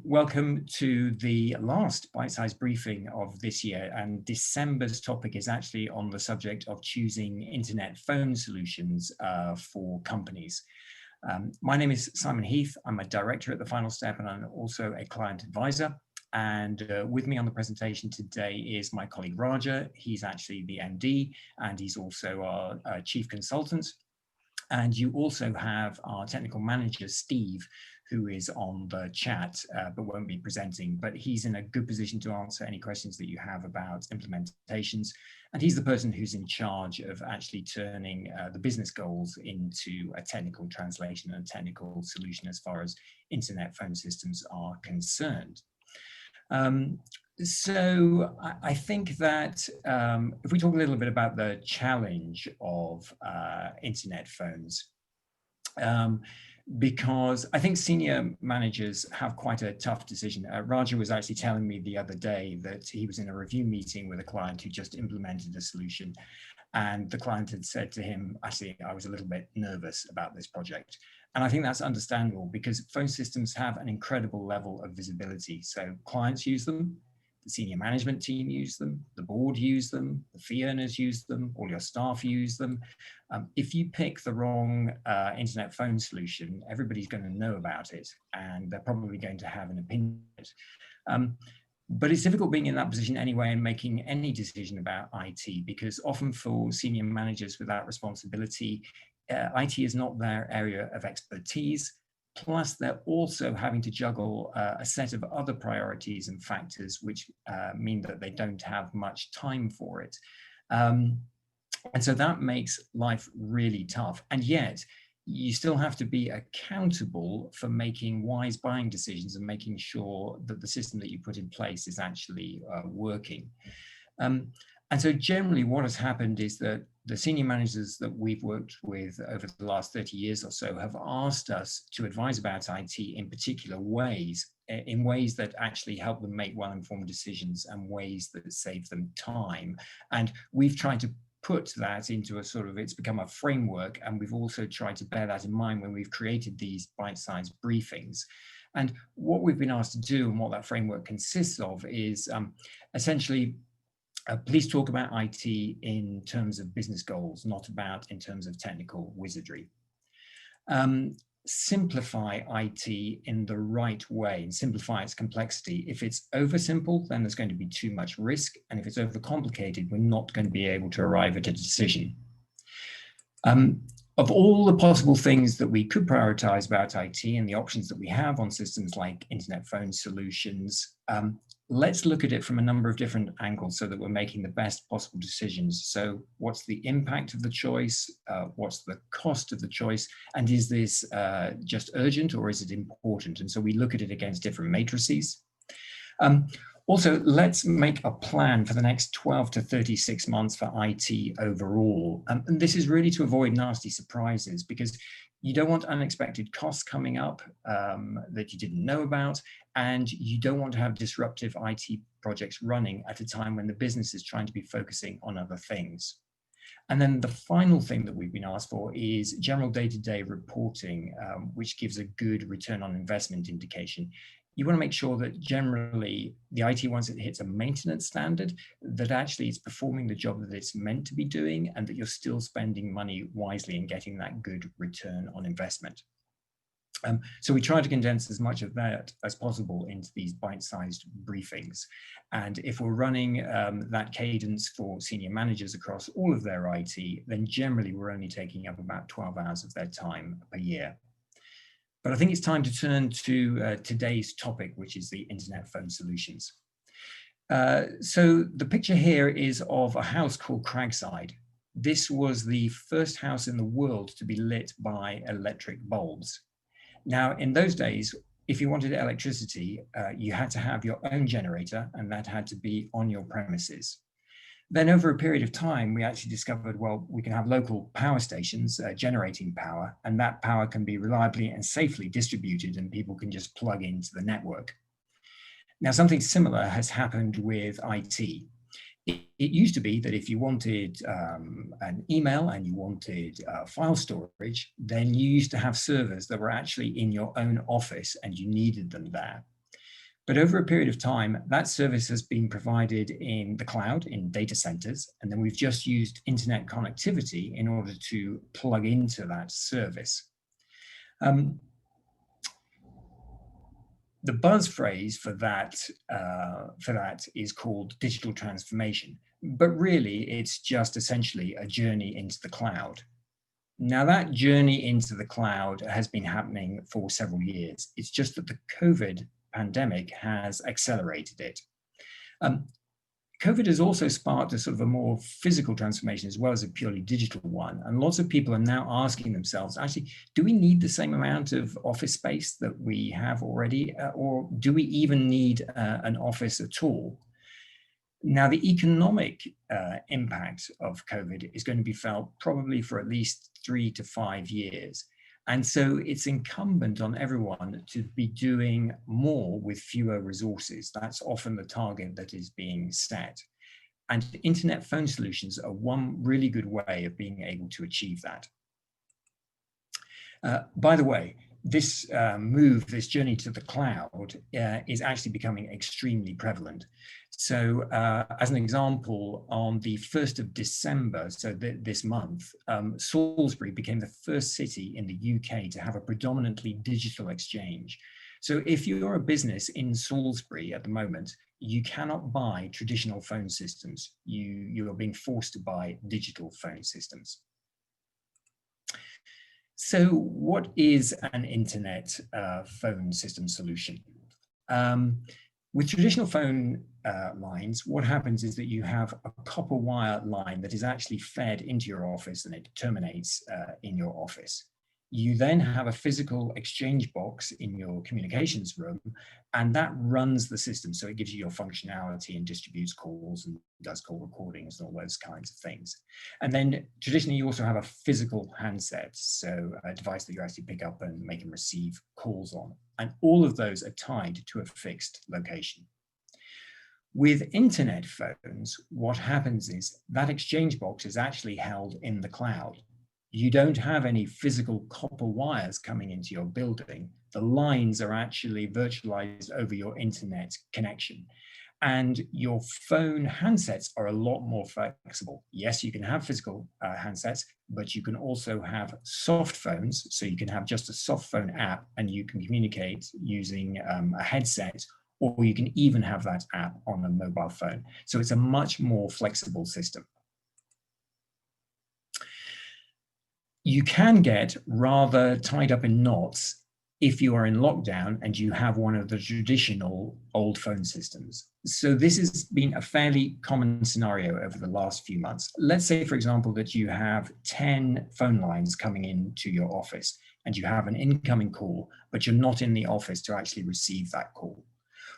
welcome to the last Byte-size briefing of this year, and December's topic is actually on the subject of choosing internet phone solutions for companies. My name is Simon Heath. I'm a director at The Final Step, and I'm also a client advisor. And with me on the presentation today is my colleague Raja. He's actually the MD, and he's also our chief consultant. And you also have our technical manager, Steve, who is on the chat, but won't be presenting. But he's in a good position to answer any questions that you have about implementations. And he's the person who's in charge of actually turning the business goals into a technical translation and a technical solution as far as internet phone systems are concerned. So I think that if we talk a little bit about the challenge of internet phones, because I think senior managers have quite a tough decision. Raja was actually telling me the other day that he was in a review meeting with a client who just implemented a solution, and the client had said to him, actually, I was a little bit nervous about this project. And I think that's understandable because phone systems have an incredible level of visibility. So clients use them, the senior management team use them, the board use them, the fee earners use them, all your staff use them. If you pick the wrong internet phone solution, everybody's going to know about it, and they're probably going to have an opinion. But it's difficult being in that position anyway and making any decision about IT, because often for senior managers with that responsibility, IT is not their area of expertise. Plus, they're also having to juggle a set of other priorities and factors which mean that they don't have much time for it. And so that makes life really tough. And yet, you still have to be accountable for making wise buying decisions and making sure that the system that you put in place is actually working. And so generally what has happened is that the senior managers that we've worked with over the last 30 years or so have asked us to advise about IT in particular ways, in ways that actually help them make well-informed decisions and ways that save them time. And we've tried to put that into a sort of, it's become a framework, and we've also tried to bear that in mind when we've created these bite-sized briefings. And what we've been asked to do and what that framework consists of is essentially please talk about IT in terms of business goals, not about in terms of technical wizardry. Simplify IT in the right way and simplify its complexity. If it's oversimple, then there's going to be too much risk. And if it's overcomplicated, we're not going to be able to arrive at a decision. Of all the possible things that we could prioritize about IT and the options that we have on systems like internet phone solutions, let's look at it from a number of different angles so that we're making the best possible decisions. So what's the impact of the choice? What's the cost of the choice? And is this just urgent or is it important? And so we look at it against different matrices. Also, let's make a plan for the next 12 to 36 months for IT overall. And this is really to avoid nasty surprises, because you don't want unexpected costs coming up that you didn't know about, and you don't want to have disruptive IT projects running at a time when the business is trying to be focusing on other things. And then the final thing that we've been asked for is general day-to-day reporting, which gives a good return on investment indication. You want to make sure that generally the IT, once it hits a maintenance standard, that actually it's performing the job that it's meant to be doing, and that you're still spending money wisely and getting that good return on investment. So we try to condense as much of that as possible into these bite-sized briefings. And if we're running that cadence for senior managers across all of their IT, then generally we're only taking up about 12 hours of their time per year. But I think it's time to turn to today's topic, which is the internet phone solutions. So the picture here is of a house called Cragside. This was the first house in the world to be lit by electric bulbs. Now, in those days, if you wanted electricity, you had to have your own generator, and that had to be on your premises. Then over a period of time, we actually discovered, well, we can have local power stations generating power, and that power can be reliably and safely distributed, and people can just plug into the network. Now, something similar has happened with IT. It used to be that if you wanted an email and you wanted file storage, then you used to have servers that were actually in your own office and you needed them there. But over a period of time, that service has been provided in the cloud, in data centers, and then we've just used internet connectivity in order to plug into that service. The buzz phrase for that is called digital transformation, but really it's just essentially a journey into the cloud. Now that journey into the cloud has been happening for several years. It's just that the COVID pandemic has accelerated it. COVID has also sparked a sort of a more physical transformation as well as a purely digital one. And lots of people are now asking themselves, actually, do we need the same amount of office space that we have already? Or do we even need an office at all? Now, the economic impact of COVID is going to be felt probably for at least 3 to 5 years. And so it's incumbent on everyone to be doing more with fewer resources. That's often the target that is being set. And internet phone solutions are one really good way of being able to achieve that. By the way, this this journey to the cloud is actually becoming extremely prevalent. So as an example, on the 1st of December, so this month, Salisbury became the first city in the UK to have a predominantly digital exchange. So if you're a business in Salisbury at the moment, you cannot buy traditional phone systems. You are being forced to buy digital phone systems. So what is an internet phone system solution? With traditional phone lines, what happens is that you have a copper wire line that is actually fed into your office and it terminates in your office. You then have a physical exchange box in your communications room, and that runs the system. So it gives you your functionality and distributes calls and does call recordings and all those kinds of things. And then traditionally, you also have a physical handset, so a device that you actually pick up and make and receive calls on. And all of those are tied to a fixed location. With internet phones, what happens is that exchange box is actually held in the cloud. You don't have any physical copper wires coming into your building. The lines are actually virtualized over your internet connection. And your phone handsets are a lot more flexible. Yes, you can have physical handsets, but you can also have soft phones. So you can have just a soft phone app and you can communicate using a headset, or you can even have that app on a mobile phone. So it's a much more flexible system. You can get rather tied up in knots if you are in lockdown and you have one of the traditional old phone systems. So this has been a fairly common scenario over the last few months. Let's say, for example, that you have 10 phone lines coming into your office and you have an incoming call, but you're not in the office to actually receive that call.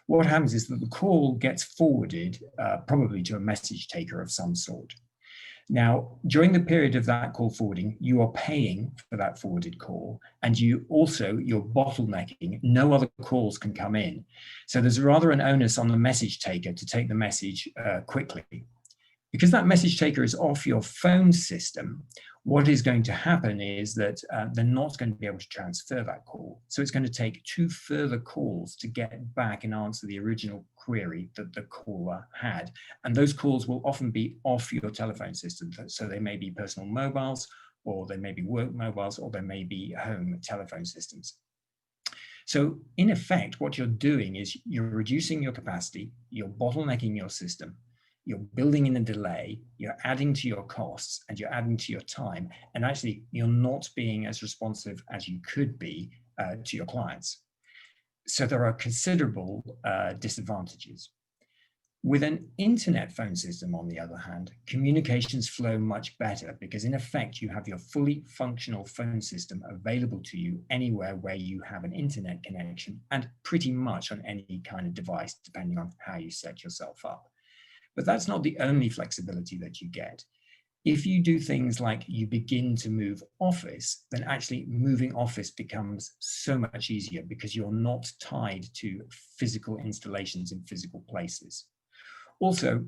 What happens is that the call gets forwarded probably to a message taker of some sort. Now, during the period of that call forwarding, you are paying for that forwarded call, and you're bottlenecking. No other calls can come in. So there's rather an onus on the message taker to take the message quickly. Because that message taker is off your phone system, what is going to happen is that they're not going to be able to transfer that call. So it's going to take 2 further calls to get back and answer the original query that the caller had. And those calls will often be off your telephone system. So they may be personal mobiles, or they may be work mobiles, or they may be home telephone systems. So in effect, what you're doing is you're reducing your capacity, you're bottlenecking your system, you're building in a delay, you're adding to your costs, and you're adding to your time, and actually you're not being as responsive as you could be to your clients. So there are considerable disadvantages. With an internet phone system, on the other hand, communications flow much better because in effect, you have your fully functional phone system available to you anywhere where you have an internet connection and pretty much on any kind of device, depending on how you set yourself up. But that's not the only flexibility that you get. If you do things like you begin to move office, then actually moving office becomes so much easier because you're not tied to physical installations in physical places. Also,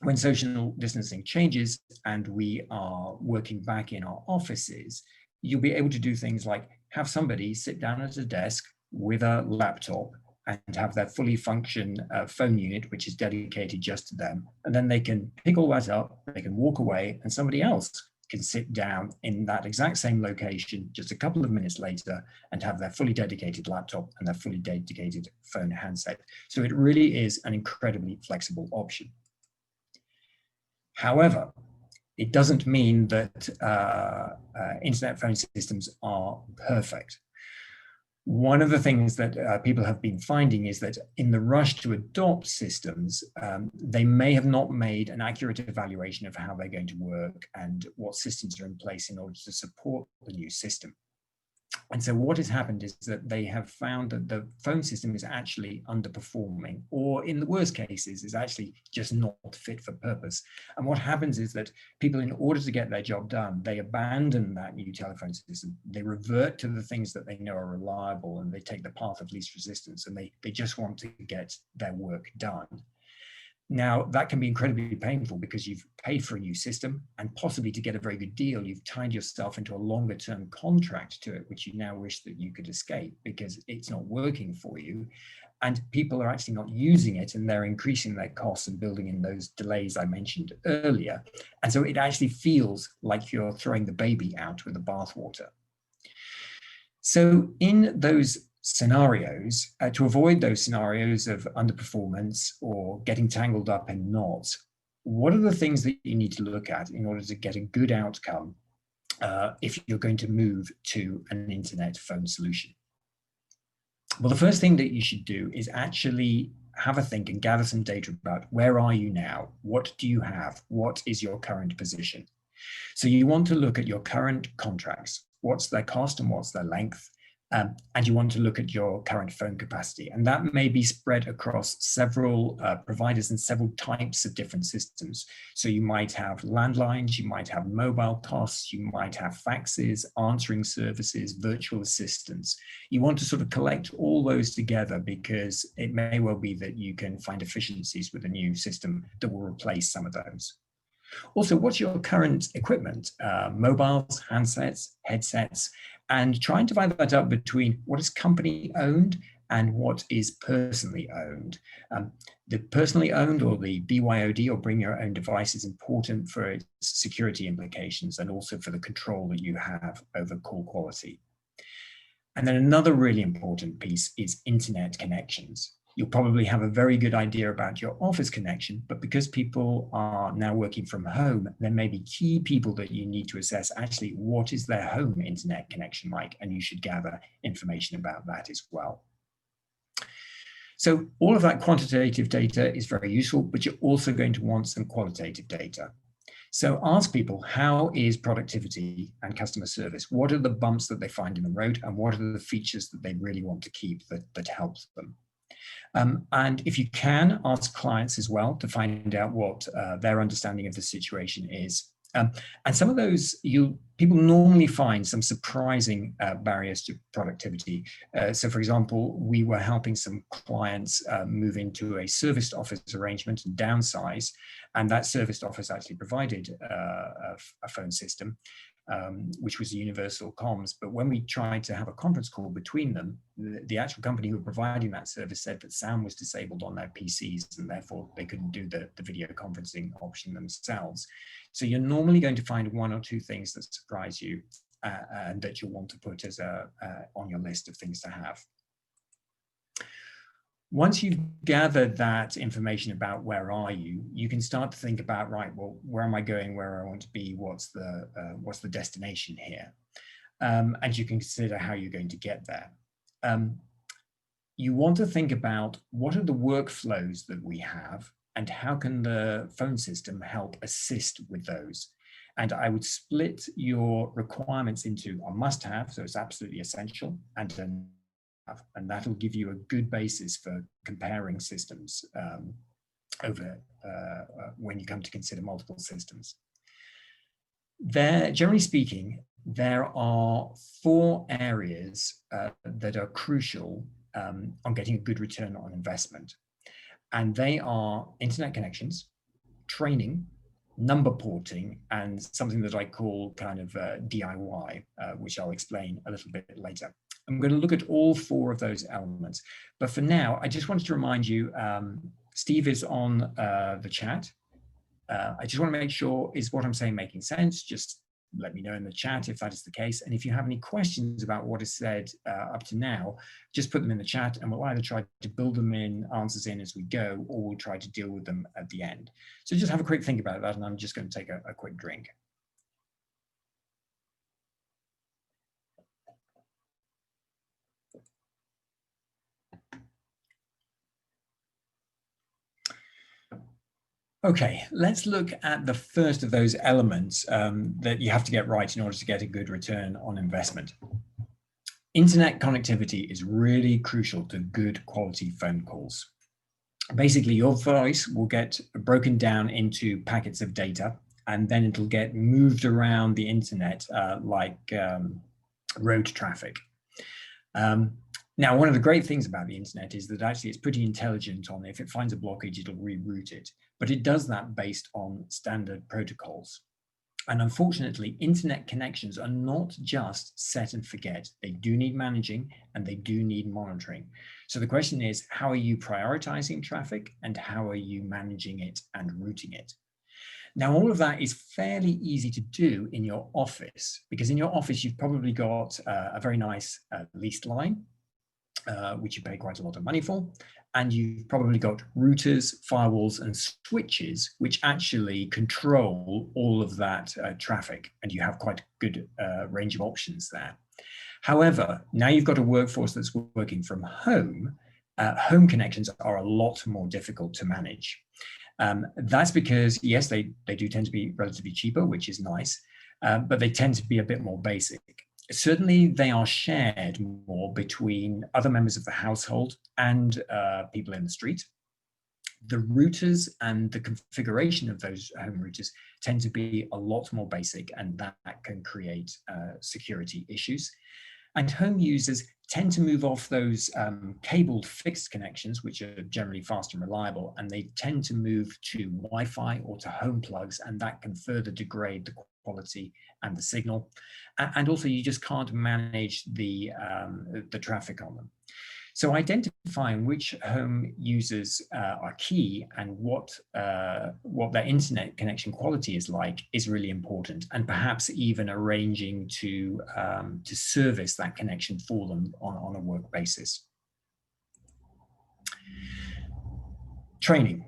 when social distancing changes and we are working back in our offices, you'll be able to do things like have somebody sit down at a desk with a laptop and have their fully function phone unit, which is dedicated just to them. And then they can pick all that up, they can walk away, and somebody else can sit down in that exact same location just a couple of minutes later and have their fully dedicated laptop and their fully dedicated phone handset. So it really is an incredibly flexible option. However, it doesn't mean that internet phone systems are perfect. One of the things that people have been finding is that in the rush to adopt systems, they may have not made an accurate evaluation of how they're going to work and what systems are in place in order to support the new system. And so what has happened is that they have found that the phone system is actually underperforming, or in the worst cases, is actually just not fit for purpose. And what happens is that people, in order to get their job done, they abandon that new telephone system. They revert to the things that they know are reliable, and they take the path of least resistance, and they just want to get their work done. Now, that can be incredibly painful because you've paid for a new system, and possibly to get a very good deal, you've tied yourself into a longer term contract to it, which you now wish that you could escape because it's not working for you. And people are actually not using it, and they're increasing their costs and building in those delays I mentioned earlier. And so it actually feels like you're throwing the baby out with the bathwater. So in those scenarios, to avoid those scenarios of underperformance or getting tangled up in knots, what are the things that you need to look at in order to get a good outcome if you're going to move to an internet phone solution? Well, the first thing that you should do is actually have a think and gather some data about where are you now? What do you have? What is your current position? So you want to look at your current contracts. What's their cost and what's their length? And you want to look at your current phone capacity. And that may be spread across several providers and several types of different systems. So you might have landlines, you might have mobile costs, you might have faxes, answering services, virtual assistants. You want to sort of collect all those together because it may well be that you can find efficiencies with a new system that will replace some of those. Also, what's your current equipment? Mobiles, handsets, headsets, and try and divide that up between what is company owned and what is personally owned. The personally owned, or the BYOD, or bring your own device, is important for its security implications and also for the control that you have over call quality. And then another really important piece is internet connections. You'll probably have a very good idea about your office connection, but because people are now working from home, there may be key people that you need to assess actually what is their home internet connection like, and you should gather information about that as well. So all of that quantitative data is very useful, but you're also going to want some qualitative data. So ask people, how is productivity and customer service? What are the bumps that they find in the road, and what are the features that they really want to keep that helps them? And if you can, ask clients as well to find out what their understanding of the situation is. And some of those, people normally find some surprising barriers to productivity. So for example, we were helping some clients move into a serviced office arrangement and downsize, and that serviced office actually provided a phone system, which was universal comms. But when we tried to have a conference call between them, the actual company who were providing that service said that sound was disabled on their PCs, and therefore they couldn't do the video conferencing option themselves. So you're normally going to find one or two things that surprise you and that you'll want to put as on your list of things to have. Once you've gathered that information about where are you, you can start to think about, right, well, where am I going, where I want to be, what's the destination here? And you can consider how you're going to get there. You want to think about what are the workflows that we have and how can the phone system help assist with those? And I would split your requirements into a must-have, so it's absolutely essential, and that'll give you a good basis for comparing systems when you come to consider multiple systems. Generally speaking, there are 4 areas that are crucial on getting a good return on investment. And they are internet connections, training, number porting, and something that I call kind of DIY, which I'll explain a little bit later. I'm going to look at all 4 of those elements. But for now, I just wanted to remind you, Steve is on the chat. I just want to make sure, is what I'm saying making sense? Just let me know in the chat if that is the case. And if you have any questions about what is said up to now, just put them in the chat and we'll either try to build them in, answers in as we go, or we'll try to deal with them at the end. So just have a quick think about that, and I'm just going to take a quick drink. Okay, let's look at the first of those elements that you have to get right in order to get a good return on investment. Internet connectivity is really crucial to good quality phone calls. Basically, your voice will get broken down into packets of data, and then it'll get moved around the internet like road traffic. Now, one of the great things about the internet is that actually it's pretty intelligent on if it finds a blockage, it'll reroute it. But it does that based on standard protocols. And unfortunately, internet connections are not just set and forget. They do need managing and they do need monitoring. So the question is, how are you prioritizing traffic and how are you managing it and routing it? Now, all of that is fairly easy to do in your office, because in your office, you've probably got a very nice leased line, which you pay quite a lot of money for. And you've probably got routers, firewalls, and switches, which actually control all of that traffic. And you have quite a good range of options there. However, now you've got a workforce that's working from home. Home connections are a lot more difficult to manage. That's because, yes, they do tend to be relatively cheaper, which is nice, but they tend to be a bit more basic. Certainly, they are shared more between other members of the household and people in the street. The routers and the configuration of those home routers tend to be a lot more basic, and that can create security issues. And home users tend to move off those cabled fixed connections, which are generally fast and reliable, and they tend to move to Wi-Fi or to home plugs, and that can further degrade the quality and the signal. And also, you just can't manage the traffic on them. So identifying which home users are key and what their internet connection quality is like is really important, and perhaps even arranging to service that connection for them on a work basis. Training.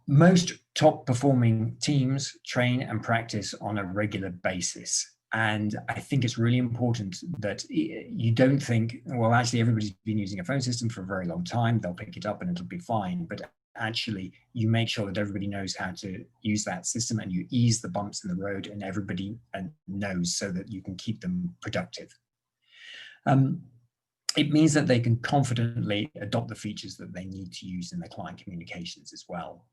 Most top performing teams train and practice on a regular basis. And I think it's really important that you don't think, well, actually, everybody's been using a phone system for a very long time. They'll pick it up and it'll be fine. But actually, you make sure that everybody knows how to use that system and you ease the bumps in the road and everybody knows so that you can keep them productive. It means that they can confidently adopt the features that they need to use in their client communications as well.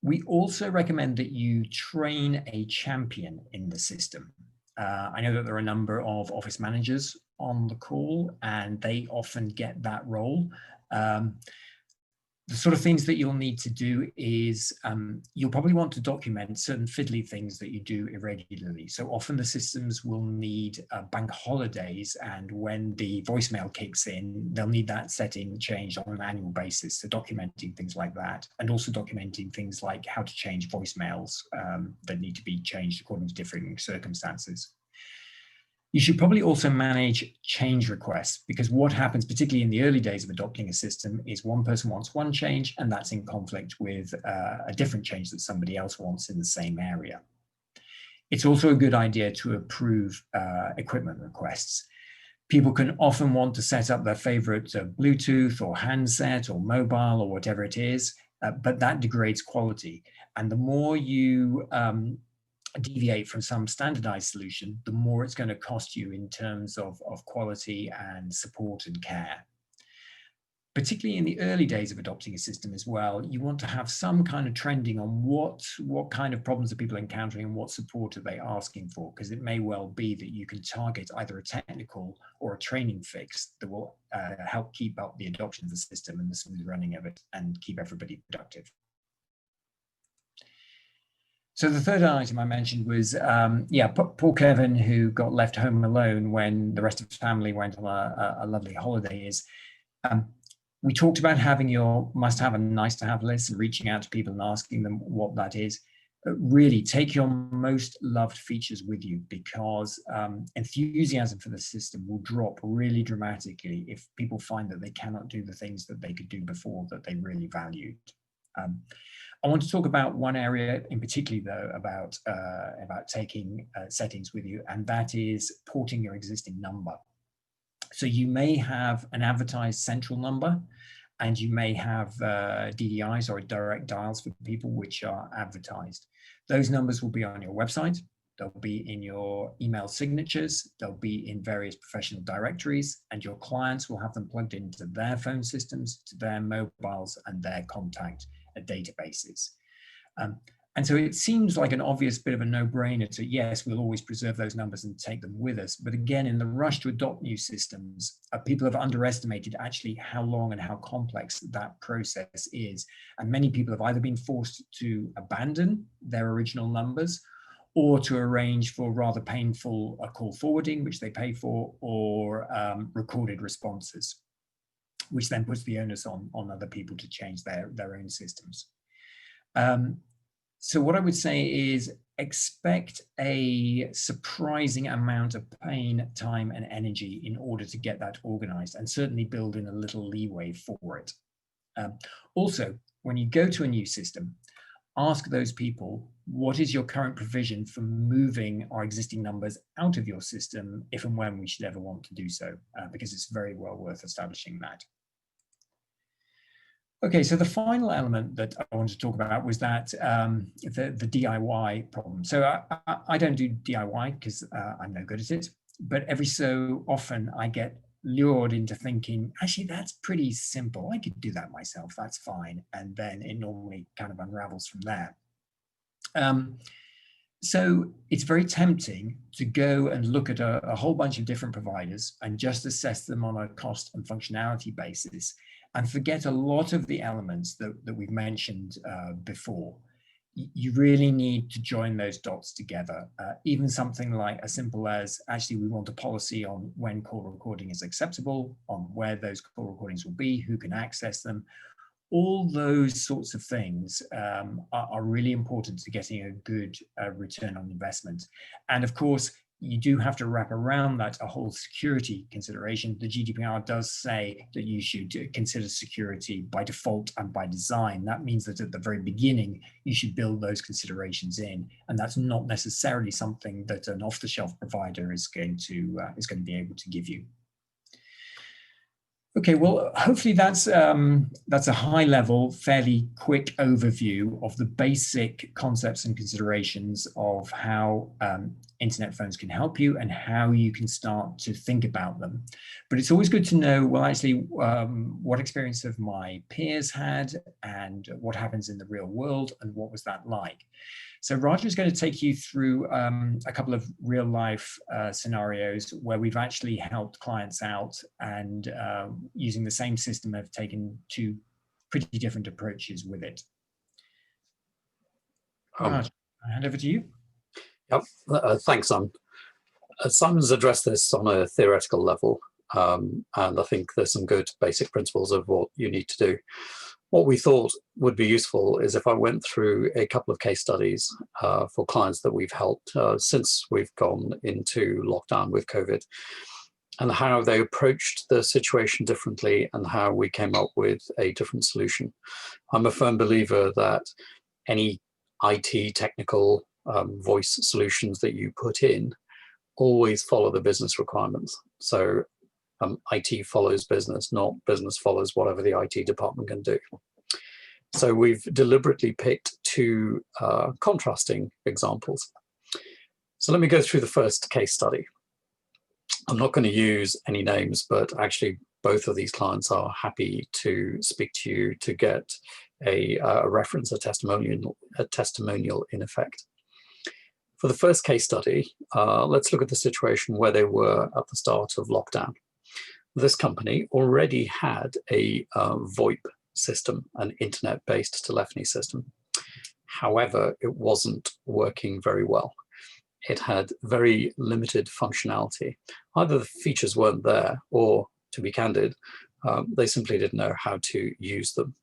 We also recommend that you train a champion in the system. I know that there are a number of office managers on the call, and they often get that role. The sort of things that you'll need to do is you'll probably want to document certain fiddly things that you do irregularly. So often the systems will need bank holidays, and when the voicemail kicks in, they'll need that setting changed on an annual basis. So documenting things like that, and also documenting things like how to change voicemails that need to be changed according to differing circumstances. You should probably also manage change requests, because what happens, particularly in the early days of adopting a system, is one person wants one change and that's in conflict with a different change that somebody else wants in the same area. It's also a good idea to approve equipment requests. People can often want to set up their favorite Bluetooth or handset or mobile or whatever it is, but that degrades quality. And the more you deviate from some standardized solution, the more it's going to cost you in terms of quality and support and care. Particularly in the early days of adopting a system as well, you want to have some kind of trending on what kind of problems are people encountering and what support are they asking for, because it may well be that you can target either a technical or a training fix that will help keep up the adoption of the system and the smooth running of it and keep everybody productive. So the third item I mentioned was, yeah, poor Kevin, who got left home alone when the rest of his family went on a lovely holiday. We talked about having your must-have and nice-to-have list and reaching out to people and asking them what that is. But really, take your most loved features with you, because enthusiasm for the system will drop really dramatically if people find that they cannot do the things that they could do before that they really valued. I want to talk about one area in particular, though, about taking settings with you, and that is porting your existing number. So you may have an advertised central number, and you may have DDIs or direct dials for people which are advertised. Those numbers will be on your website. They'll be in your email signatures. They'll be in various professional directories, and your clients will have them plugged into their phone systems, to their mobiles, and their contact databases. And so it seems like an obvious bit of a no-brainer to, yes, we'll always preserve those numbers and take them with us. But again, in the rush to adopt new systems, people have underestimated actually how long and how complex that process is. And many people have either been forced to abandon their original numbers, or to arrange for rather painful call forwarding, which they pay for, or recorded responses, which then puts the onus on other people to change their own systems. So what I would say is expect a surprising amount of pain, time, and energy in order to get that organized, and certainly build in a little leeway for it. Also, when you go to a new system, ask those people, what is your current provision for moving our existing numbers out of your system if and when we should ever want to do so, because it's very well worth establishing that. Okay, so the final element that I wanted to talk about was that the DIY problem. So I don't do DIY because I'm no good at it, but every so often I get lured into thinking, actually, that's pretty simple. I could do that myself, that's fine. And then it normally kind of unravels from there. So it's very tempting to go and look at a whole bunch of different providers and just assess them on a cost and functionality basis, and forget a lot of the elements that we've mentioned before. You really need to join those dots together. Even something like as simple as, actually, we want a policy on when call recording is acceptable, on where those call recordings will be, who can access them. All those sorts of things are really important to getting a good return on investment. And of course, you do have to wrap around that a whole security consideration. The GDPR does say that you should consider security by default and by design. That means that at the very beginning, you should build those considerations in, and that's not necessarily something that an off-the-shelf provider is going to be able to give you. Okay, well, hopefully that's a high-level, fairly quick overview of the basic concepts and considerations of how internet phones can help you and how you can start to think about them. But it's always good to know, well, actually, what experience have my peers had, and what happens in the real world, and what was that like? So Roger is going to take you through a couple of real life scenarios where we've actually helped clients out, and using the same system have taken two pretty different approaches with it. Roger, I'll hand over to you. Yep, thanks, Simon. Simon's addressed this on a theoretical level, and I think there's some good basic principles of what you need to do. What we thought would be useful is if I went through a couple of case studies for clients that we've helped since we've gone into lockdown with COVID, and how they approached the situation differently and how we came up with a different solution. I'm a firm believer that any IT technical voice solutions that you put in always follow the business requirements. So IT follows business, not business follows whatever the IT department can do. So we've deliberately picked two contrasting examples. So let me go through the first case study. I'm not going to use any names, but actually both of these clients are happy to speak to you to get a reference, a testimonial in effect. For the first case study, let's look at the situation where they were at the start of lockdown. This company already had a VoIP system, an internet-based telephony system. However, it wasn't working very well. It had very limited functionality. Either the features weren't there, or, to be candid, they simply didn't know how to use them.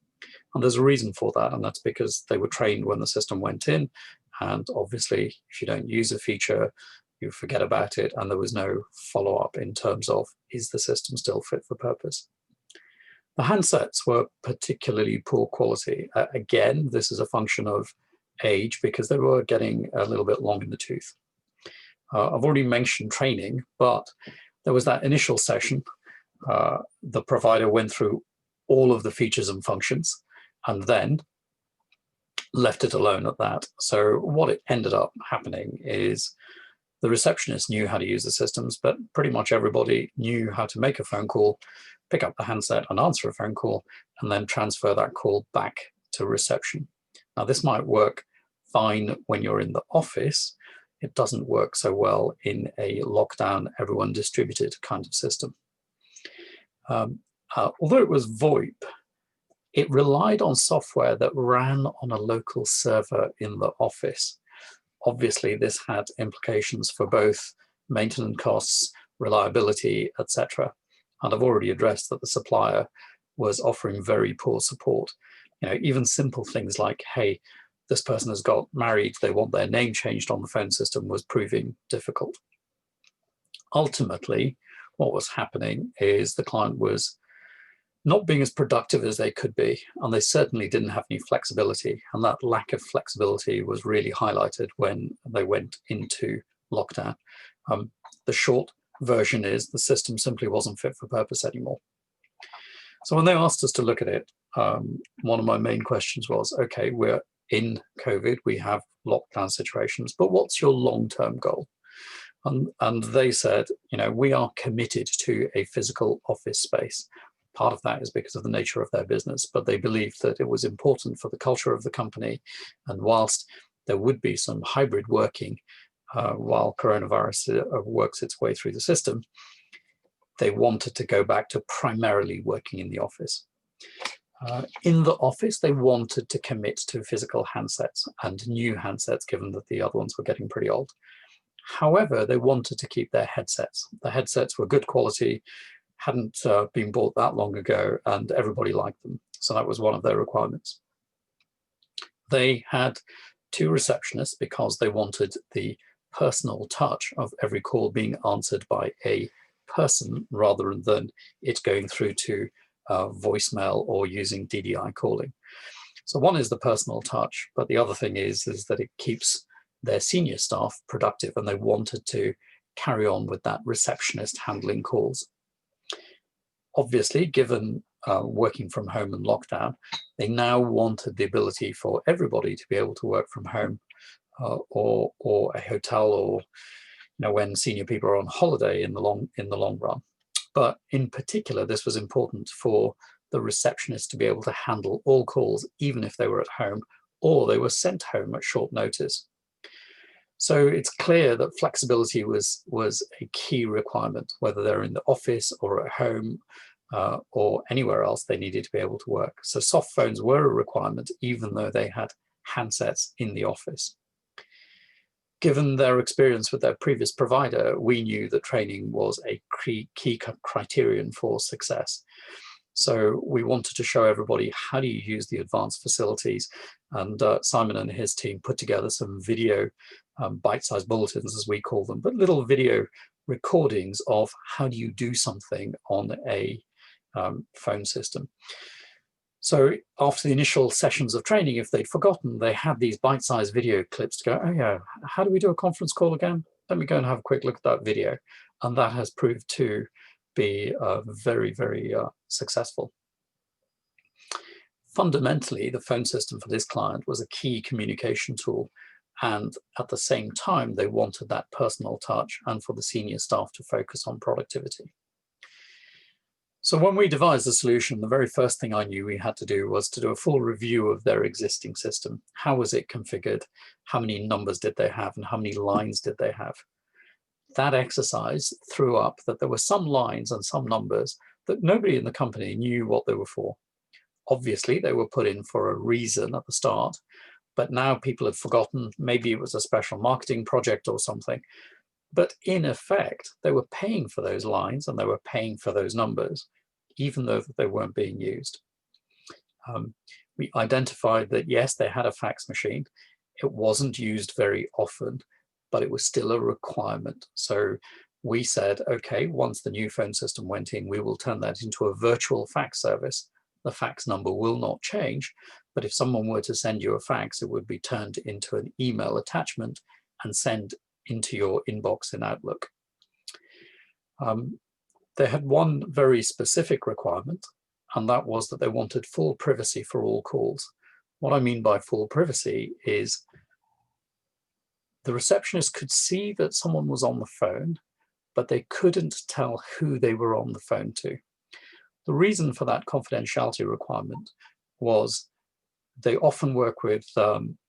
And there's a reason for that, and that's because they were trained when the system went in, and obviously if you don't use a feature, you forget about it, and there was no follow-up in terms of, is the system still fit for purpose? The handsets were particularly poor quality. Again, this is a function of age, because they were getting a little bit long in the tooth. I've already mentioned training, but there was that initial session. The provider went through all of the features and functions and then left it alone at that. So what it ended up happening is the receptionist knew how to use the systems, but pretty much everybody knew how to make a phone call, pick up the handset and answer a phone call, and then transfer that call back to reception. Now, this might work fine when you're in the office. It doesn't work so well in a lockdown, everyone distributed kind of system. Although it was VoIP, it relied on software that ran on a local server in the office. Obviously, this had implications for both maintenance costs, reliability, etc. And I've already addressed that the supplier was offering very poor support. You know, even simple things like, hey, this person has got married, they want their name changed on the phone system, was proving difficult. Ultimately, what was happening is the client was not being as productive as they could be, and they certainly didn't have any flexibility. And that lack of flexibility was really highlighted when they went into lockdown. The short version is the system simply wasn't fit for purpose anymore. So when they asked us to look at it, one of my main questions was, okay, we're in COVID, we have lockdown situations, but what's your long-term goal? And they said, you know, we are committed to a physical office space. Part of that is because of the nature of their business, but they believed that it was important for the culture of the company. And whilst there would be some hybrid working while coronavirus works its way through the system, they wanted to go back to primarily working in the office. In the office, they wanted to commit to physical handsets and new handsets, given that the other ones were getting pretty old. However, they wanted to keep their headsets. The headsets were good quality, hadn't been bought that long ago, and everybody liked them. So that was one of their requirements. They had 2 receptionists because they wanted the personal touch of every call being answered by a person rather than it going through to voicemail or using DDI calling. So one is the personal touch, but the other thing is that it keeps their senior staff productive, and they wanted to carry on with that receptionist handling calls. Obviously, given working from home and lockdown, they now wanted the ability for everybody to be able to work from home or a hotel, or when senior people are on holiday in the long run. But in particular, this was important for the receptionist to be able to handle all calls, even if they were at home or they were sent home at short notice. So it's clear that flexibility was a key requirement, whether they're in the office or at home or anywhere else, they needed to be able to work. So soft phones were a requirement, even though they had handsets in the office. Given their experience with their previous provider, we knew that training was a key criterion for success. So we wanted to show everybody how do you use the advanced facilities, and Simon and his team put together some video bite-size bulletins, as we call them, but little video recordings of how do you do something on a phone system. So after the initial sessions of training, if they'd forgotten, they had these bite-sized video clips to go, oh yeah, how do we do a conference call again? Let me go and have a quick look at that video. And that has proved to be very, very successful. Fundamentally, the phone system for this client was a key communication tool. And at the same time, they wanted that personal touch and for the senior staff to focus on productivity. So when we devised the solution, the very first thing I knew we had to do was to do a full review of their existing system. How was it configured? How many numbers did they have? And how many lines did they have? That exercise threw up that there were some lines and some numbers that nobody in the company knew what they were for. Obviously, they were put in for a reason at the start, but now people had forgotten, maybe it was a special marketing project or something. But in effect, they were paying for those lines and they were paying for those numbers, even though they weren't being used. We identified that, yes, they had a fax machine. It wasn't used very often, but it was still a requirement. So we said, okay, once the new phone system went in, we will turn that into a virtual fax service. The fax number will not change, but if someone were to send you a fax, it would be turned into an email attachment and sent into your inbox in Outlook. They had one very specific requirement, and that was that they wanted full privacy for all calls. What I mean by full privacy is the receptionist could see that someone was on the phone, but they couldn't tell who they were on the phone to. The reason for that confidentiality requirement was they often work with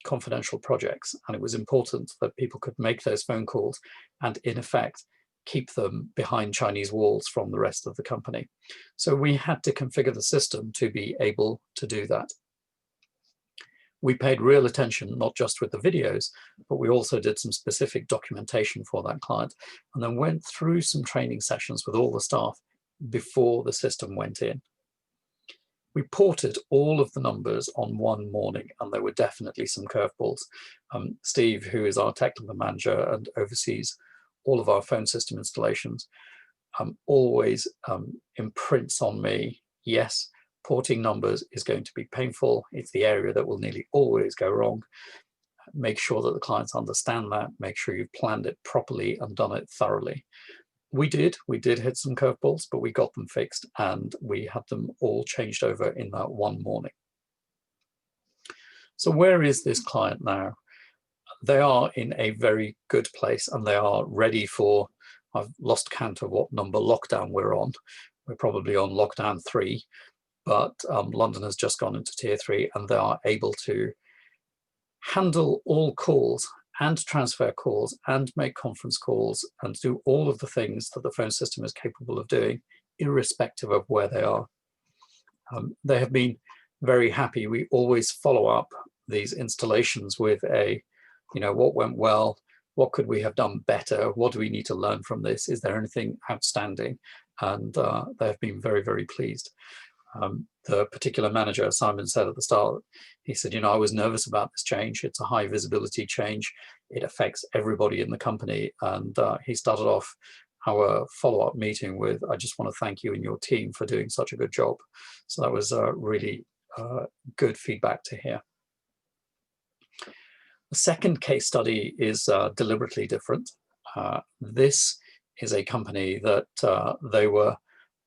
confidential projects, and it was important that people could make those phone calls and, in effect, keep them behind Chinese walls from the rest of the company. So we had to configure the system to be able to do that. We paid real attention, not just with the videos, but we also did some specific documentation for that client, and then went through some training sessions with all the staff before the system went in. We ported all of the numbers on one morning, and there were definitely some curveballs. Steve, who is our technical manager and oversees all of our phone system installations, always imprints on me, yes, porting numbers is going to be painful. It's the area that will nearly always go wrong. Make sure that the clients understand that. Make sure you've planned it properly and done it thoroughly. We did hit some curveballs, but we got them fixed and we had them all changed over in that one morning. So where is this client now? They are in a very good place and they are ready for, I've lost count of what number lockdown we're on. We're probably on lockdown 3, but London has just gone into tier 3 and they are able to handle all calls and transfer calls and make conference calls and do all of the things that the phone system is capable of doing, irrespective of where they are. They have been very happy. We always follow up these installations with a, what went well, what could we have done better, what do we need to learn from this, is there anything outstanding? And they have been very, very pleased. The particular manager, Simon, said at the start, he said, I was nervous about this change. It's a high visibility change. It affects everybody in the company. And he started off our follow-up meeting with, I just want to thank you and your team for doing such a good job. So that was really good feedback to hear. The second case study is deliberately different. This is a company that they were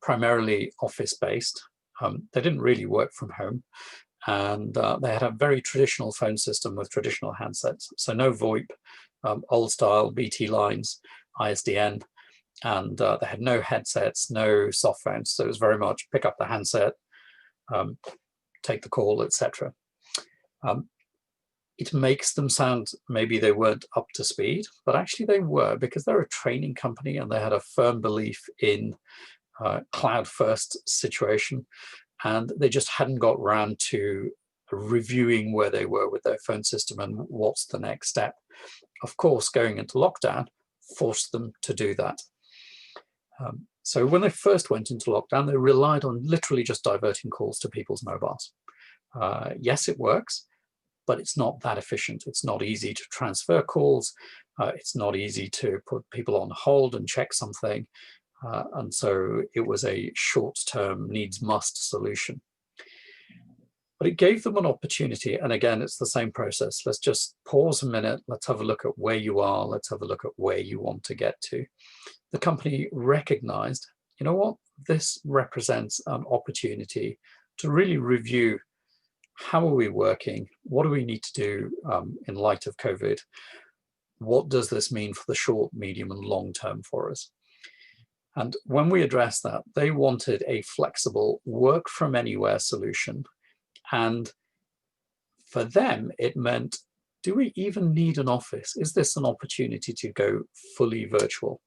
primarily office-based. They didn't really work from home, and they had a very traditional phone system with traditional handsets. So no VoIP, old style BT lines, ISDN, and they had no headsets, no soft phones. So it was very much pick up the handset, take the call, etc. It makes them sound maybe they weren't up to speed, but actually they were, because they're a training company and they had a firm belief in cloud first situation, and they just hadn't got around to reviewing where they were with their phone system and what's the next step. Of course, going into lockdown forced them to do that. So when they first went into lockdown, they relied on literally just diverting calls to people's mobiles. Yes, it works, but it's not that efficient. It's not easy to transfer calls. It's not easy to put people on hold and check something. And so it was a short-term needs-must solution. But it gave them an opportunity, and again, it's the same process. Let's just pause a minute. Let's have a look at where you are. Let's have a look at where you want to get to. The company recognized, you know what, this represents an opportunity to really review how are we working? What do we need to do in light of COVID? What does this mean for the short, medium, and long term for us? And when we addressed that, they wanted a flexible work from anywhere solution. And for them, it meant, do we even need an office? Is this an opportunity to go fully virtual?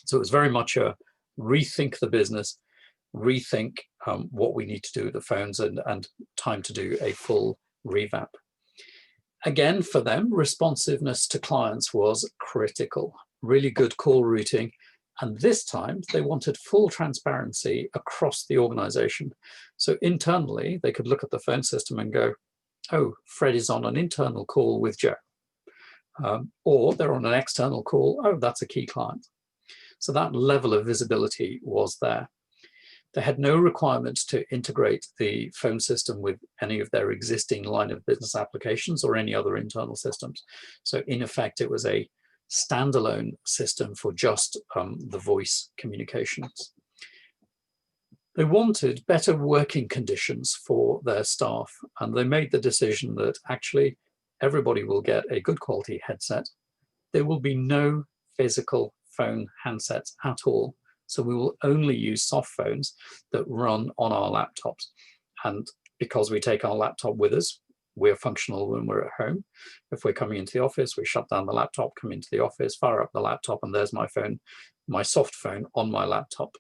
So it was very much a rethink the business, rethink what we need to do with the phones, and time to do a full revamp. Again, for them, responsiveness to clients was critical, really good call routing. And this time they wanted full transparency across the organization. So internally, they could look at the phone system and go, oh, Fred is on an internal call with Joe. Or they're on an external call, oh, that's a key client. So that level of visibility was there. They had no requirement to integrate the phone system with any of their existing line of business applications or any other internal systems. So in effect, it was a standalone system for just the voice communications. They wanted better working conditions for their staff, and they made the decision that actually everybody will get a good quality headset. There will be no physical phone handsets at all. So we will only use soft phones that run on our laptops. And because we take our laptop with us, we're functional when we're at home. If we're coming into the office, we shut down the laptop, come into the office, fire up the laptop, and there's my phone, my soft phone on my laptop.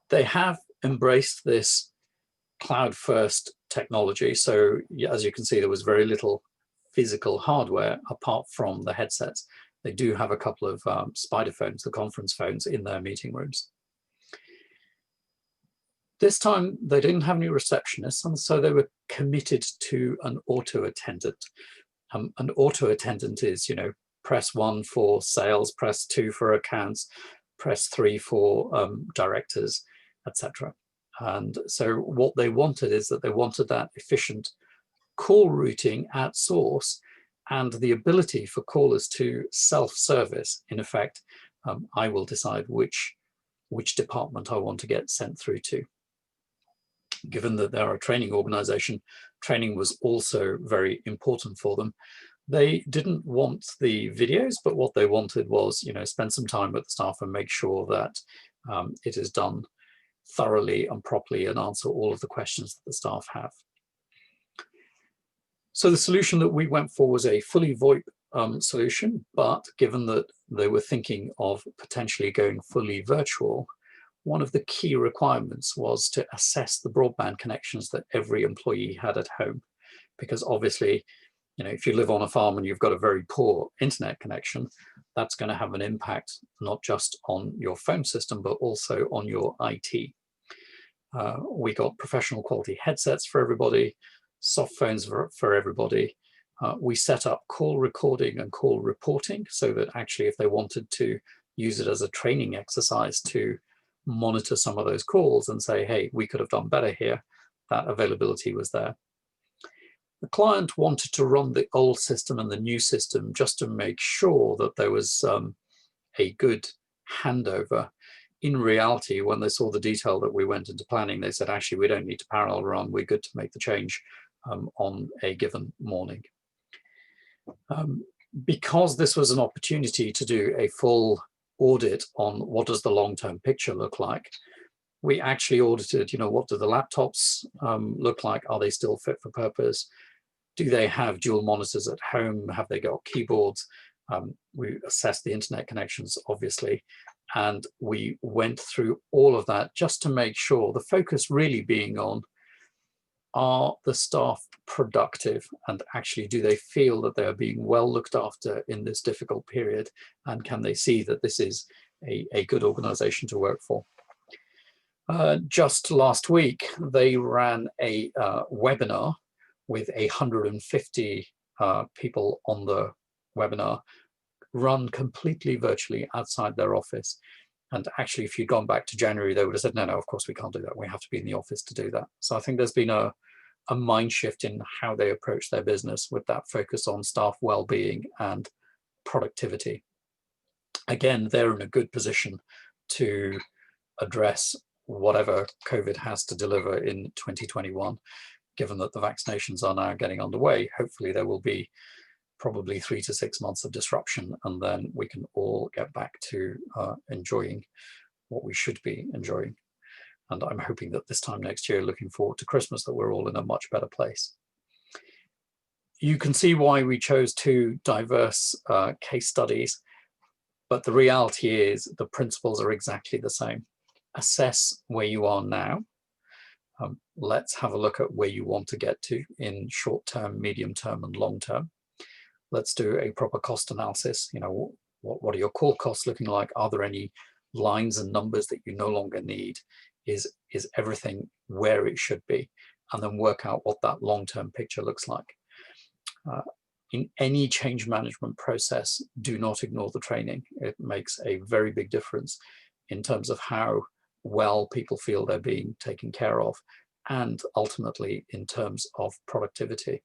They have embraced this cloud-first technology. So as you can see, there was very little physical hardware apart from the headsets. They do have a couple of spider phones, the conference phones, in their meeting rooms. This time, they didn't have any receptionists, and so they were committed to an auto attendant. An auto attendant is, press 1 for sales, press 2 for accounts, press 3 for directors, etc. And so what they wanted is that they wanted that efficient call routing at source and the ability for callers to self-service. In effect, I will decide which department I want to get sent through to. Given that they're a training organization, training was also very important for them. They didn't want the videos, but what they wanted was, spend some time with the staff and make sure that it is done thoroughly and properly and answer all of the questions that the staff have. So the solution that we went for was a fully VoIP solution, but given that they were thinking of potentially going fully virtual, one of the key requirements was to assess the broadband connections that every employee had at home. Because obviously, if you live on a farm and you've got a very poor internet connection, that's going to have an impact not just on your phone system, but also on your IT. We got professional quality headsets for everybody, soft phones for everybody. We set up call recording and call reporting so that actually if they wanted to use it as a training exercise to monitor some of those calls and say, hey, we could have done better here, that availability was there. The client wanted to run the old system and the new system just to make sure that there was a good handover. In reality, when they saw the detail that we went into planning, they said, actually, we don't need to parallel run. We're good to make the change on a given morning. Because this was an opportunity to do a full audit on what does the long-term picture look like, we actually audited, what do the laptops look like? Are they still fit for purpose? Do they have dual monitors at home? Have they got keyboards? We assessed the internet connections, obviously, and we went through all of that just to make sure, the focus really being on, are the staff productive, and actually do they feel that they are being well looked after in this difficult period, and can they see that this is a good organization to work for? Just last week, they ran a webinar with 150 people on the webinar, run completely virtually outside their office. And actually, if you'd gone back to January, they would have said, no, of course we can't do that. We have to be in the office to do that. So I think there's been a mind shift in how they approach their business with that focus on staff well-being and productivity. Again, they're in a good position to address whatever COVID has to deliver in 2021, given that the vaccinations are now getting underway. Hopefully there will be probably 3 to 6 months of disruption, and then we can all get back to enjoying what we should be enjoying. And I'm hoping that this time next year, looking forward to Christmas, that we're all in a much better place. You can see why we chose 2 diverse case studies, but the reality is the principles are exactly the same. Assess where you are now, Let's have a look at where you want to get to in short term, medium term, and long term. Let's do a proper cost analysis. You know, what are your core costs looking like? Are there any lines and numbers that you no longer need? Is everything where it should be? And then work out what that long-term picture looks like. In any change management process, do not ignore the training. It makes a very big difference in terms of how well people feel they're being taken care of, and ultimately in terms of productivity.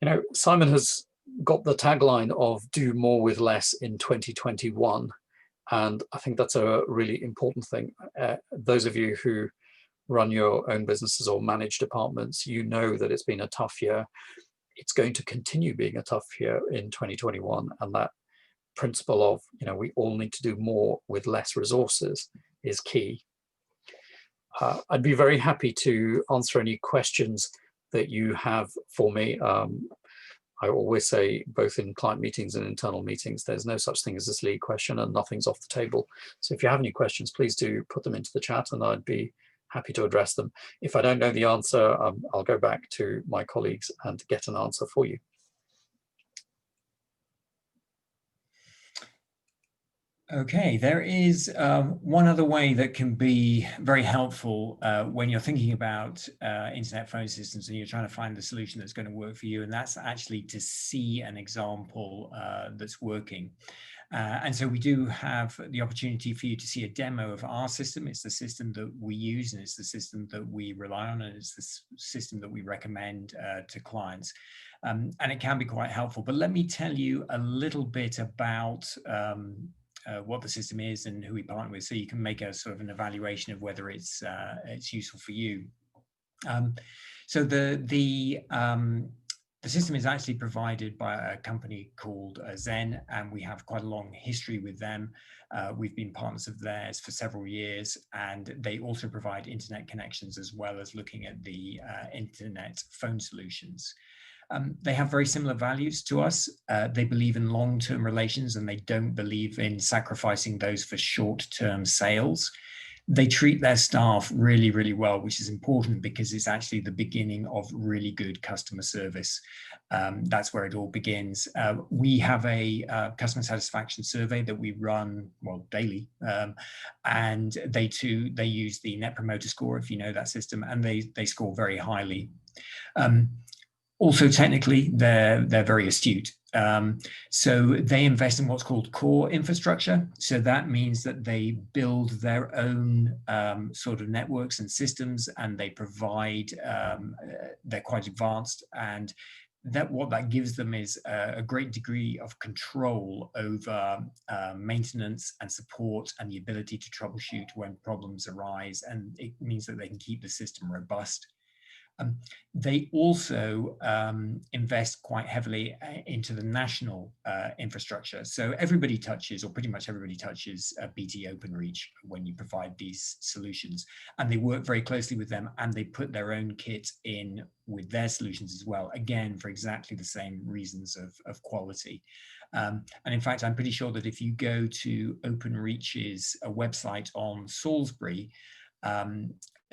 You know, Simon has got the tagline of do more with less in 2021. And I think that's a really important thing. Those of you who run your own businesses or manage departments, you know that it's been a tough year. It's going to continue being a tough year in 2021. And that principle of, you know, we all need to do more with less resources is key. I'd be very happy to answer any questions that you have for me. I always say, both in client meetings and internal meetings, there's no such thing as a silly question and nothing's off the table. So if you have any questions, please do put them into the chat and I'd be happy to address them. If I don't know the answer, I'll go back to my colleagues and get an answer for you. Okay, there is one other way that can be very helpful when you're thinking about internet phone systems and you're trying to find the solution that's going to work for you, and that's actually to see an example that's working. And so we do have the opportunity for you to see a demo of our system. It's the system that we use, and it's the system that we rely on, and it's the system that we recommend to clients. And it can be quite helpful. But let me tell you a little bit about what the system is and who we partner with, so you can make a sort of an evaluation of whether it's useful for you. So the system is actually provided by a company called Zen, and we have quite a long history with them. We've been partners of theirs for several years, and they also provide internet connections as well as looking at the internet phone solutions. They have very similar values to us. They believe in long-term relations, and they don't believe in sacrificing those for short-term sales. They treat their staff really, really well, which is important because it's actually the beginning of really good customer service. That's where it all begins. We have a customer satisfaction survey that we run, well, daily, and they use the Net Promoter Score, if you know that system, and they score very highly. Also, technically, they're very astute. So they invest in what's called core infrastructure. So that means that they build their own sort of networks and systems, and they provide, they're quite advanced, and what that gives them is a great degree of control over maintenance and support and the ability to troubleshoot when problems arise, and it means that they can keep the system robust. They also invest quite heavily into the national infrastructure. So everybody touches, or pretty much everybody touches, BT OpenReach when you provide these solutions. And they work very closely with them, and they put their own kit in with their solutions as well, again, for exactly the same reasons of quality. And in fact, I'm pretty sure that if you go to OpenReach's website on Salisbury,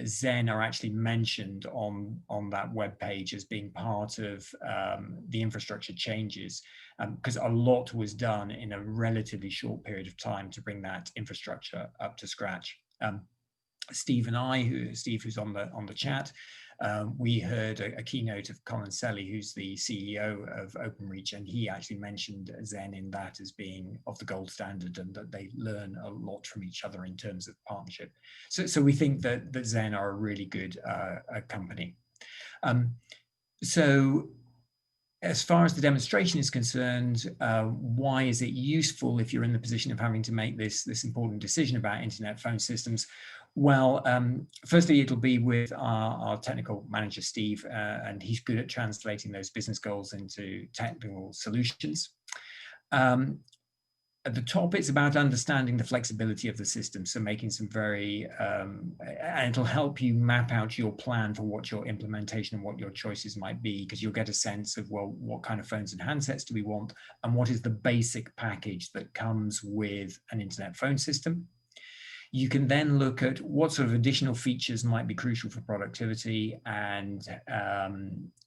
Zen are actually mentioned on that web page as being part of the infrastructure changes, because a lot was done in a relatively short period of time to bring that infrastructure up to scratch. Steve and I, Steve who's on the chat, we heard a keynote of Colin Selly, who's the CEO of OpenReach, and he actually mentioned Zen in that as being of the gold standard, and that they learn a lot from each other in terms of partnership. So we think that Zen are a really good company. So as far as the demonstration is concerned, why is it useful if you're in the position of having to make this important decision about internet phone systems? Well, firstly, it'll be with our technical manager, Steve, and he's good at translating those business goals into technical solutions. At the top, it's about understanding the flexibility of the system, so making some very, and it'll help you map out your plan for what your implementation and what your choices might be, because you'll get a sense of, well, what kind of phones and handsets do we want, and what is the basic package that comes with an internet phone system. You can then look at what sort of additional features might be crucial for productivity, and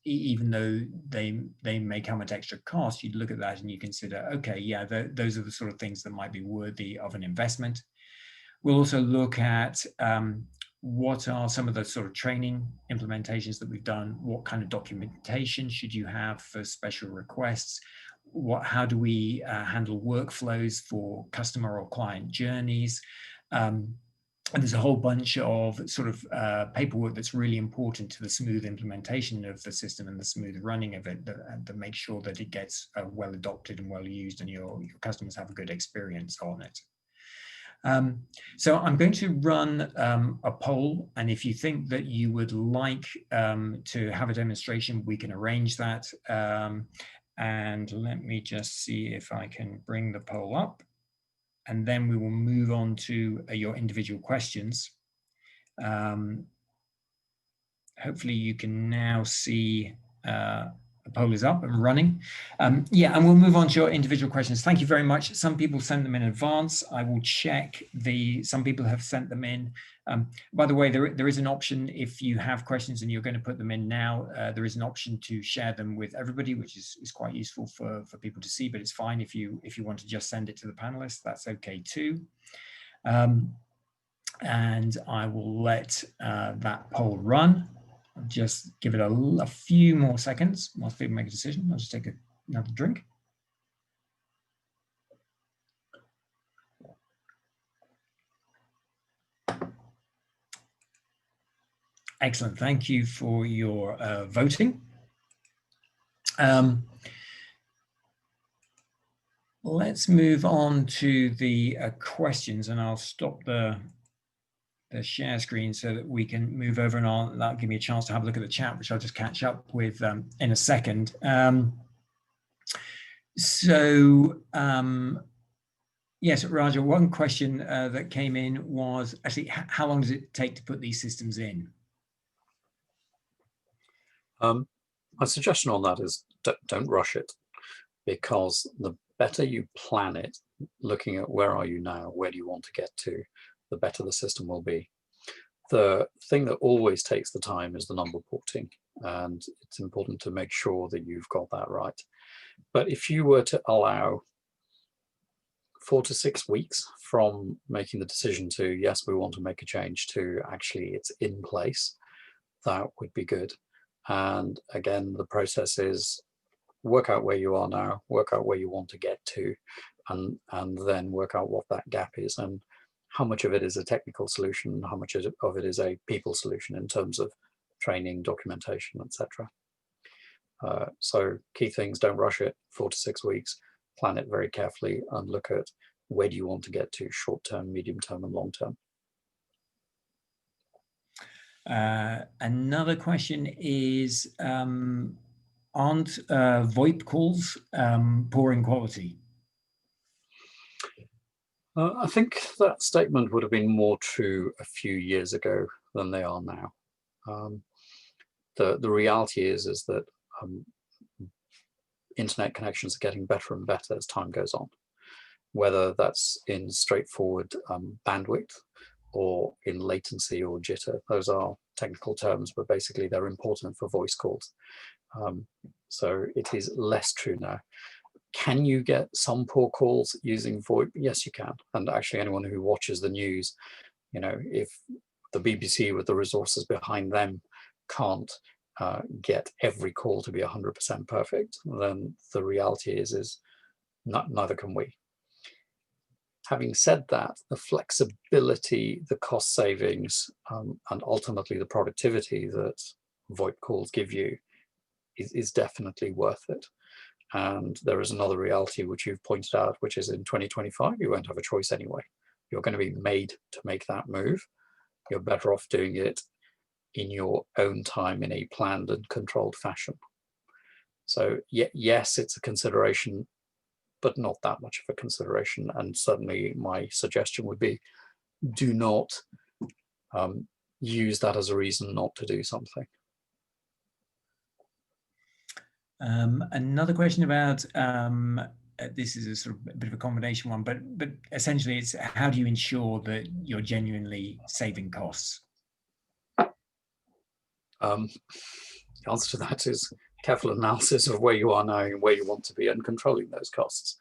even though they may come at extra cost, you'd look at that and you consider, okay, yeah, those are the sort of things that might be worthy of an investment. We'll also look at what are some of the sort of training implementations that we've done, what kind of documentation should you have for special requests, how do we handle workflows for customer or client journeys. And there's a whole bunch of sort of paperwork that's really important to the smooth implementation of the system and the smooth running of it, that make sure that it gets well adopted and well used, and your customers have a good experience on it. So I'm going to run a poll, and if you think that you would like to have a demonstration, we can arrange that. And let me just see if I can bring the poll up, and then we will move on to your individual questions. Hopefully you can now see the poll is up and running. Yeah, and we'll move on to your individual questions. Thank you very much. Some people sent them in advance. I will check some people have sent them in. By the way, there is an option if you have questions and you're going to put them in now, there is an option to share them with everybody, which is quite useful for people to see, but it's fine if you want to just send it to the panelists, that's okay too. And I will let that poll run. I'll just give it a few more seconds whilst people make a decision. I'll just take another drink. Excellent, thank you for your voting. Let's move on to the questions, and I'll stop the share screen so that we can move over, and that'll give me a chance to have a look at the chat, which I'll just catch up with in a second. Yes, Raja, one question that came in was actually, how long does it take to put these systems in? My suggestion on that is don't rush it, because the better you plan it, looking at where are you now, where do you want to get to, the better the system will be. The thing that always takes the time is the number porting, and it's important to make sure that you've got that right. But if you were to allow 4 to 6 weeks from making the decision to, yes, we want to make a change, to actually it's in place, that would be good. And again, the process is work out where you are now, work out where you want to get to, and then work out what that gap is, and how much of it is a technical solution, how much of it is a people solution in terms of training, documentation, etc. So key things, don't rush it, 4 to 6 weeks, plan it very carefully, and look at where do you want to get to, short term, medium term, and long term. Another question is, aren't VoIP calls poor in quality? I think that statement would have been more true a few years ago than they are now. The reality is that internet connections are getting better and better as time goes on, whether that's in straightforward bandwidth or in latency or jitter. Those are technical terms, but basically they're important for voice calls. So it is less true now. Can you get some poor calls using VoIP? Yes, you can. And actually anyone who watches the news, you know, if the BBC with the resources behind them can't get every call to be 100% perfect, then the reality is neither can we. Having said that, the flexibility, the cost savings, and ultimately the productivity that VoIP calls give you is definitely worth it. And there is another reality which you've pointed out, which is in 2025, you won't have a choice anyway. You're going to be made to make that move. You're better off doing it in your own time in a planned and controlled fashion. So yes, it's a consideration, but not that much of a consideration. And certainly my suggestion would be, do not use that as a reason not to do something. Another question about this is a sort of a bit of a combination one, but essentially it's how do you ensure that you're genuinely saving costs? The answer to that is careful analysis of where you are now and where you want to be and controlling those costs.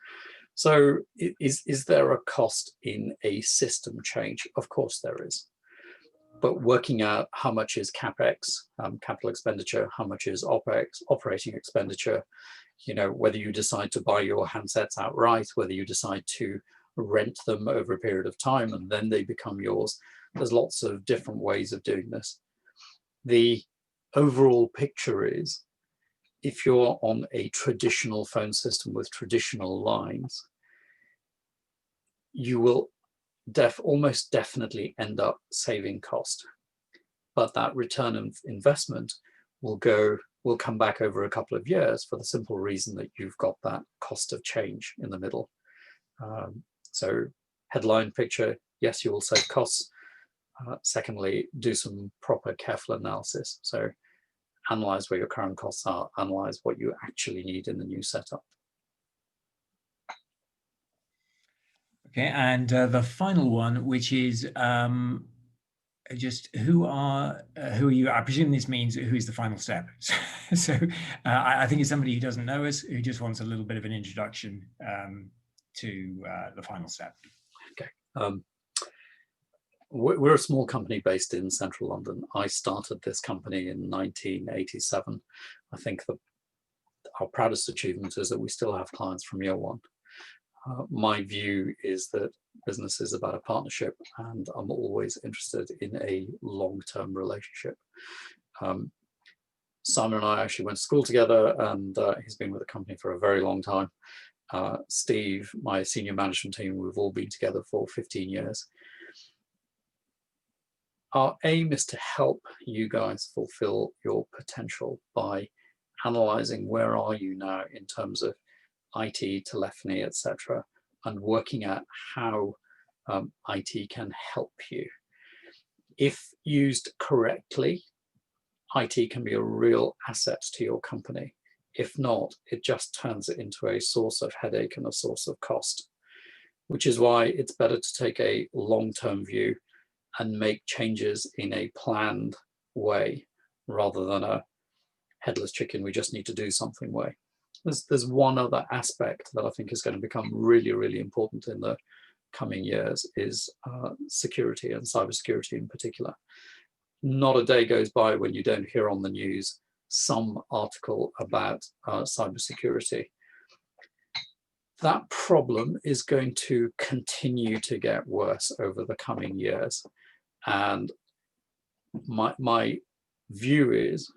So is there a cost in a system change? Of course there is. But working out how much is CapEx, capital expenditure, how much is OpEx, operating expenditure, you know, whether you decide to buy your handsets outright, whether you decide to rent them over a period of time and then they become yours. There's lots of different ways of doing this. The overall picture is, if you're on a traditional phone system with traditional lines, you will almost definitely end up saving cost. But that return of investment will come back over a couple of years for the simple reason that you've got that cost of change in the middle. So headline picture, yes, you will save costs. Secondly, do some proper careful analysis. So analyze where your current costs are, analyze what you actually need in the new setup. Okay, and the final one, which is just who are you? I presume this means who is the final step. So I think it's somebody who doesn't know us, who just wants a little bit of an introduction to the final step. Okay. We're a small company based in central London. I started this company in 1987. I think our proudest achievement is that we still have clients from year one. My view is that business is about a partnership, and I'm always interested in a long-term relationship. Simon and I actually went to school together, and he's been with the company for a very long time. Steve, my senior management team, we've all been together for 15 years. Our aim is to help you guys fulfill your potential by analyzing where are you now in terms of IT, telephony, etc., and working out how IT can help you. If used correctly, IT can be a real asset to your company. If not, it just turns it into a source of headache and a source of cost, which is why it's better to take a long-term view and make changes in a planned way rather than a headless chicken, we just need to do something way. There's one other aspect that I think is going to become really, really important in the coming years is security, and cybersecurity in particular. Not a day goes by when you don't hear on the news some article about cybersecurity. That problem is going to continue to get worse over the coming years. And my view is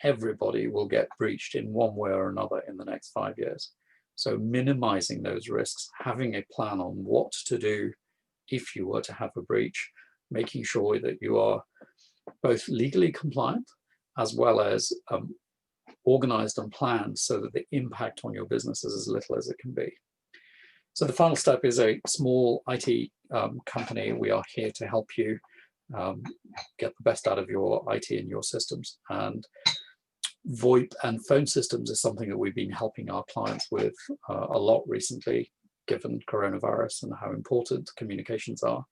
everybody will get breached in one way or another in the next 5 years. So minimizing those risks, having a plan on what to do if you were to have a breach, making sure that you are both legally compliant as well as organized and planned so that the impact on your business is as little as it can be. So the final step is a small IT company. We are here to help you get the best out of your IT and your systems. And VoIP and phone systems is something that we've been helping our clients with a lot recently, given coronavirus and how important communications are.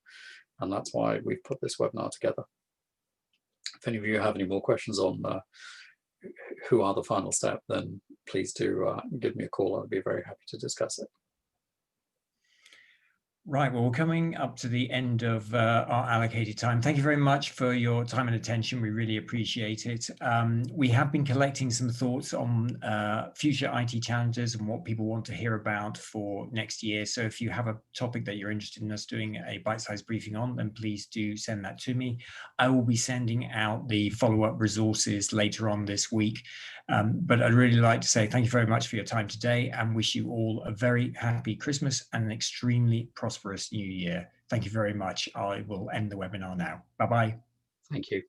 And that's why we've put this webinar together. If any of you have any more questions on who are the final step, then please do give me a call. I'd be very happy to discuss it. Right, well, we're coming up to the end of our allocated time. Thank you very much for your time and attention. We really appreciate it. We have been collecting some thoughts on future IT challenges and what people want to hear about for next year. So if you have a topic that you're interested in us doing a bite-size briefing on, then please do send that to me. I will be sending out the follow-up resources later on this week. But I'd really like to say thank you very much for your time today and wish you all a very happy Christmas and an extremely prosperous new year. Thank you very much. I will end the webinar now. Bye-bye. Thank you.